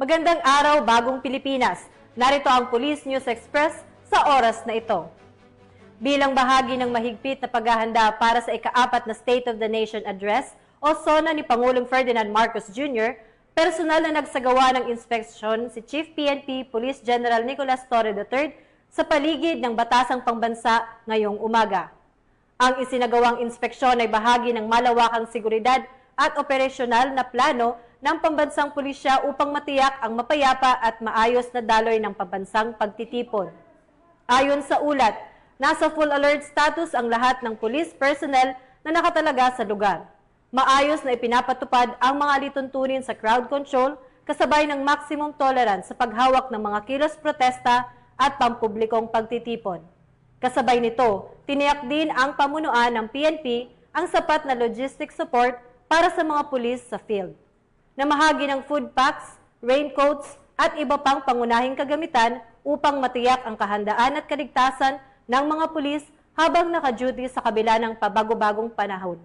Magandang araw, bagong Pilipinas. Narito ang Police News Express sa oras na ito. Bilang bahagi ng mahigpit na paghahanda para sa ika-4 na State of the Nation Address o SONA ni Pangulong Ferdinand Marcos Jr., personal na nagsagawa ng inspeksyon si Chief PNP Police General Nicolas Torre III sa paligid ng Batasang Pambansa ngayong umaga. Ang isinagawang inspeksyon ay bahagi ng malawakang seguridad at operasyonal na plano ng pambansang pulisya upang matiyak ang mapayapa at maayos na daloy ng pambansang pagtitipon. Ayon sa ulat, nasa full alert status ang lahat ng police personnel na nakatalaga sa lugar. Maayos na ipinapatupad ang mga lituntunin sa crowd control kasabay ng maximum tolerance sa paghawak ng mga kilos protesta at pampublikong pagtitipon. Kasabay nito, tiniyak din ang pamunuan ng PNP ang sapat na logistic support para sa mga pulis sa field. Namahagi ng food packs, raincoats at iba pang pangunahing kagamitan upang matiyak ang kahandaan at kaligtasan ng mga pulis habang naka-duty sa kabila ng pabago-bagong panahon.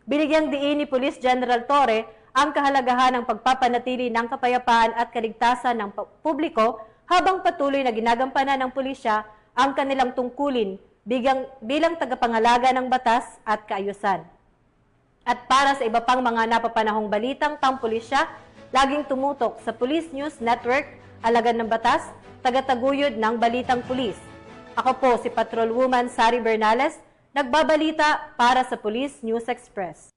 Binigyang diin ni Police General Torre ang kahalagahan ng pagpapanatili ng kapayapaan at kaligtasan ng publiko habang patuloy na ginagampanan ng pulisya ang kanilang tungkulin bilang tagapangalaga ng batas at kaayusan. At para sa iba pang mga napapanahong balitang pampulisya, laging tumutok sa Police News Network, alagad ng batas, tagataguyod ng Balitang Pulis. Ako po si Patrolwoman Sari Bernales, nagbabalita para sa Police News Express.